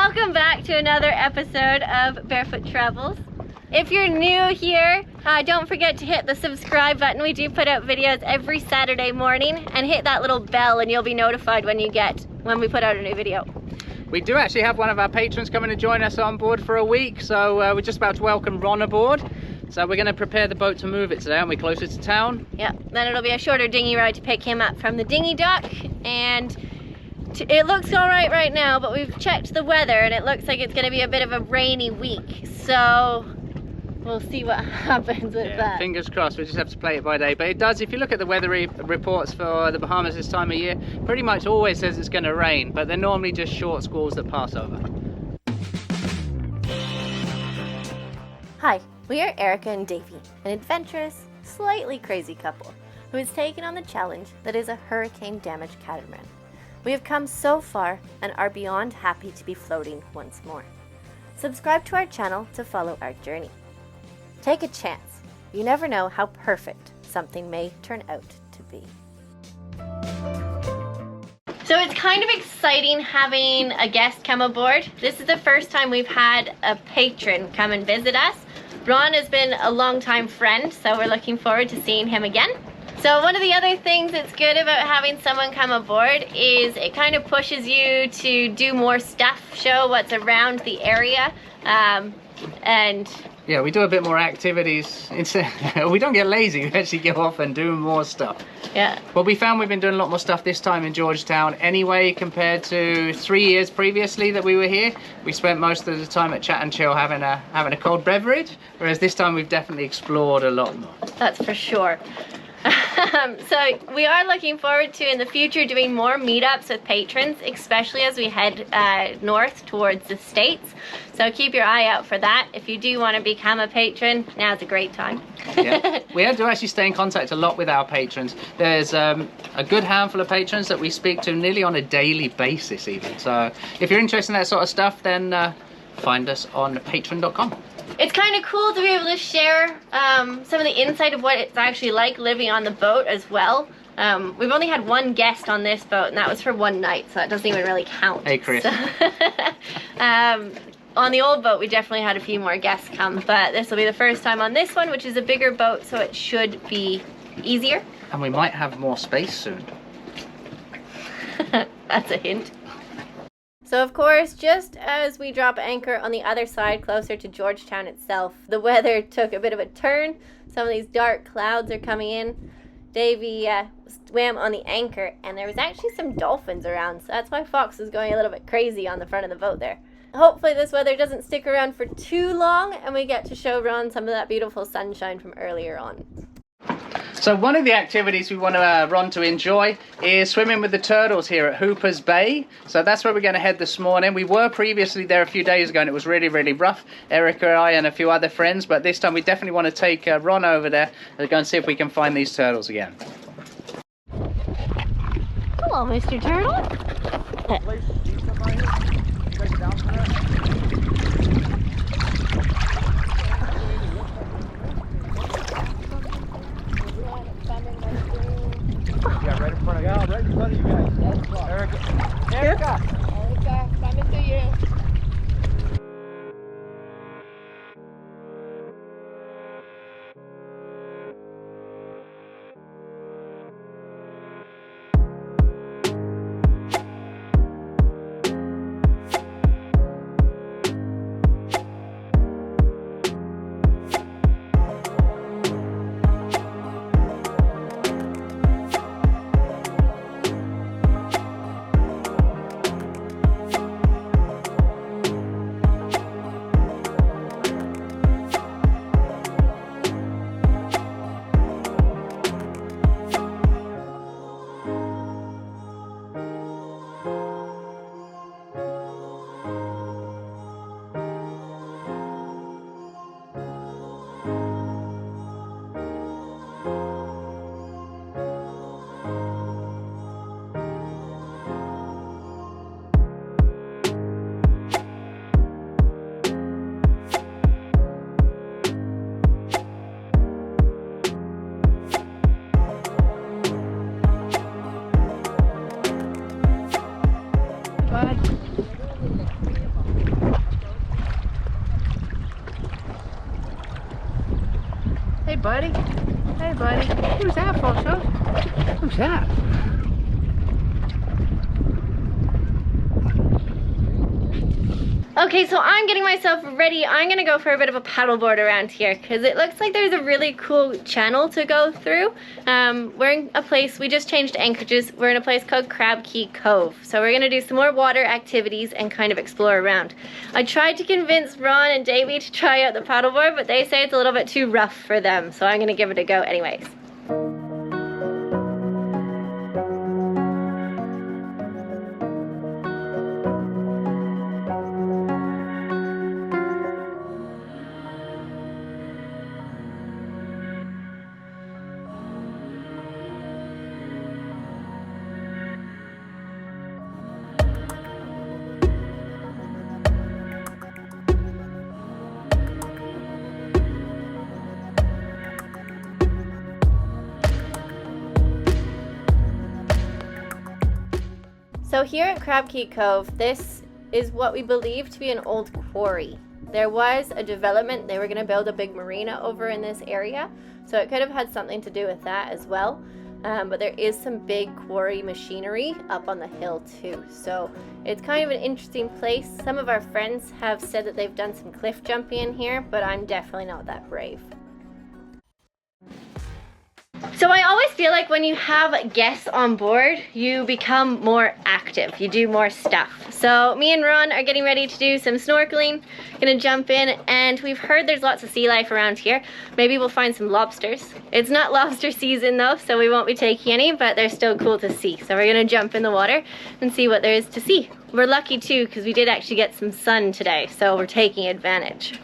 Welcome back to another episode of Barefoot Travels. If you're new here, don't forget to hit the subscribe button. We do put out videos every Saturday morning, and hit that little bell and you'll be notified when we put out a new video. We do actually have one of our patrons coming to join us on board for a week, so we're just about to welcome Ron aboard. So we're going to prepare the boat to move it today, aren't we? Closer to town. Yeah, then it'll be a shorter dinghy ride to pick him up from the dinghy dock, and it looks all right now, but we've checked the weather and it looks like it's going to be a bit of a rainy week, so we'll see what happens with that. Fingers crossed. We just have to play it by day, but it does, if you look at the weather reports for the Bahamas this time of year, pretty much always says it's going to rain, but they're normally just short squalls that pass over. Hi, we are Erica and Davy, an adventurous, slightly crazy couple who has taken on the challenge that is a hurricane-damaged catamaran. We have come so far and are beyond happy to be floating once more. Subscribe to our channel to follow our journey. Take a chance. You never know how perfect something may turn out to be. So it's kind of exciting having a guest come aboard. This is the first time we've had a patron come and visit us. Ron has been a longtime friend, so we're looking forward to seeing him again. So one of the other things that's good about having someone come aboard is it kind of pushes you to do more stuff, show what's around the area, and yeah, we do a bit more activities. We don't get lazy, we actually go off and do more stuff. Yeah. Well, we found we've been doing a lot more stuff this time in Georgetown anyway, compared to 3 years previously that we were here. We spent most of the time at Chat and Chill having a cold beverage, whereas this time we've definitely explored a lot more. That's for sure. So we are looking forward to in the future doing more meetups with patrons, especially as we head north towards the States. So keep your eye out for that. If you do want to become a patron, now's a great time. Yeah. We have to actually stay in contact a lot with our patrons. There's a good handful of patrons that we speak to nearly on a daily basis even. So if you're interested in that sort of stuff, then find us on patron.com. It's kind of cool to be able to share some of the insight of what it's actually like living on the boat as well. We've only had one guest on this boat, and that was for one night, so that doesn't even really count. Hey, Chris. So, on the old boat, we definitely had a few more guests come, but this will be the first time on this one, which is a bigger boat, so it should be easier. And we might have more space soon. That's a hint. So of course, just as we drop anchor on the other side closer to Georgetown itself, the weather took a bit of a turn. Some of these dark clouds are coming in. Davy swam on the anchor and there was actually some dolphins around, so that's why Fox was going a little bit crazy on the front of the boat there. Hopefully this weather doesn't stick around for too long and we get to show Ron some of that beautiful sunshine from earlier on. So one of the activities we want Ron to enjoy is swimming with the turtles here at Hooper's Bay. So that's where we're going to head this morning. We were previously there a few days ago and it was really, really rough. Erica, I and a few other friends, but this time we definitely want to take Ron over there and go and see if we can find these turtles again. Hello, Mr. Turtle. Yeah, right in front of you. Yeah, right in front of you guys. Erica. Erica, coming to you. buddy. Hey, buddy. Who's that, Foxy? Who's that? Okay, so I'm getting myself ready. I'm gonna go for a bit of a paddleboard around here because it looks like there's a really cool channel to go through. We're in a place, we just changed anchorages. We're in a place called Crab Key Cove. So we're gonna do some more water activities and kind of explore around. I tried to convince Ron and Davy to try out the paddleboard, but they say it's a little bit too rough for them. So I'm gonna give it a go anyways. So here at Crab Key Cove, this is what we believe to be an old quarry. There was a development, they were going to build a big marina over in this area, so it could have had something to do with that as well. But there is some big quarry machinery up on the hill too, so it's kind of an interesting place. Some of our friends have said that they've done some cliff jumping in here, but I'm definitely not that brave. So I always feel like when you have guests on board, you become more active, you do more stuff. So me and Ron are getting ready to do some snorkeling, gonna jump in, and we've heard there's lots of sea life around here. Maybe we'll find some lobsters. It's not lobster season though, so we won't be taking any, but they're still cool to see. So we're gonna jump in the water and see what there is to see. We're lucky too, because we did actually get some sun today, so we're taking advantage.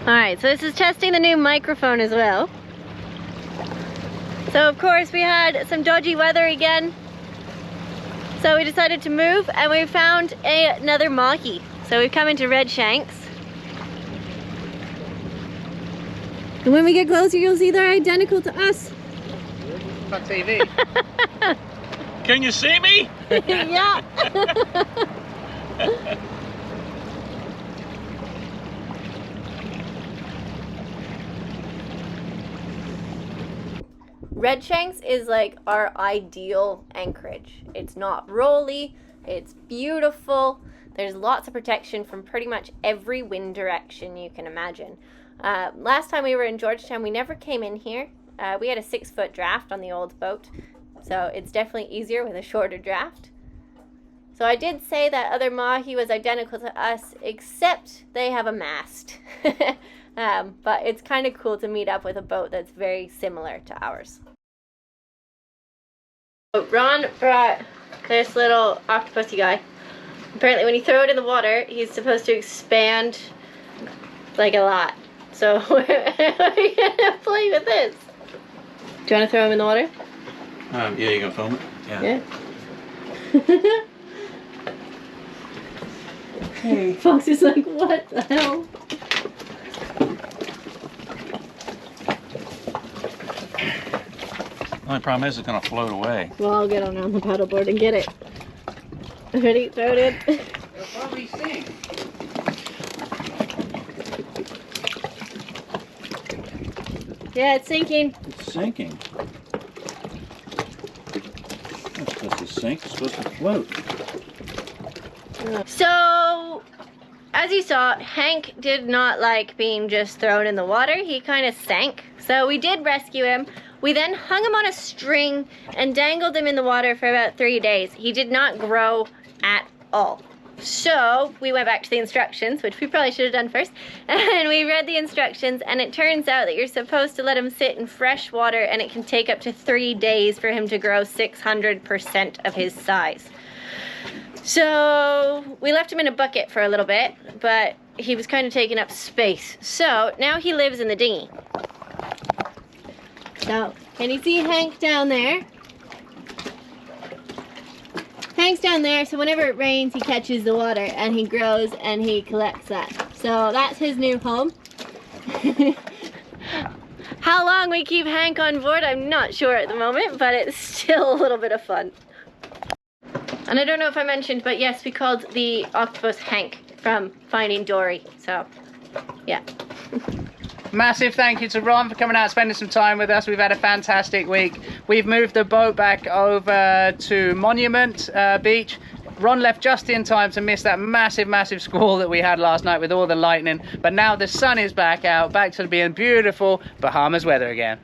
Alright, so this is testing the new microphone as well. So of course we had some dodgy weather again. So we decided to move and we found another mahi. So we've come into red shanks. And when we get closer you'll see they're identical to us. On TV. Can you see me? Yeah. Redshanks is like our ideal anchorage. It's not rolly, it's beautiful. There's lots of protection from pretty much every wind direction you can imagine. Last time we were in Georgetown, we never came in here. We had a 6-foot draft on the old boat, so it's definitely easier with a shorter draft. So I did say that other mahi was identical to us, except they have a mast. But it's kind of cool to meet up with a boat that's very similar to ours. Ron brought this little octopusy guy. Apparently when you throw it in the water, he's supposed to expand like a lot. So we're gonna play with this. Do you want to throw him in the water? Yeah, you gonna film it? Yeah. Hey. Foxy's like, what the hell? The only problem is it's gonna float away. Well, I'll get on the paddleboard and get it. Ready? Throw it in. It'll probably sink. Yeah, it's sinking. It's sinking. It's not supposed to sink, it's supposed to float. So, as you saw, Hank did not like being just thrown in the water. He kind of sank. So we did rescue him. We then hung him on a string and dangled him in the water for about 3 days. He did not grow at all. So we went back to the instructions, which we probably should have done first, and we read the instructions, and it turns out that you're supposed to let him sit in fresh water, and it can take up to 3 days for him to grow 600% of his size. So we left him in a bucket for a little bit, but he was kind of taking up space. So now he lives in the dinghy. So, can you see Hank down there? Hank's down there, so whenever it rains, he catches the water and he grows and he collects that. So that's his new home. How long we keep Hank on board, I'm not sure at the moment, but it's still a little bit of fun. And I don't know if I mentioned, but yes, we called the octopus Hank from Finding Dory. So, yeah. Massive thank you to Ron for coming out and spending some time with us. We've had a fantastic week. We've moved the boat back over to Monument Beach. Ron left just in time to miss that massive squall that we had last night with all the lightning. But now the sun is back out, back to being beautiful Bahamas weather again.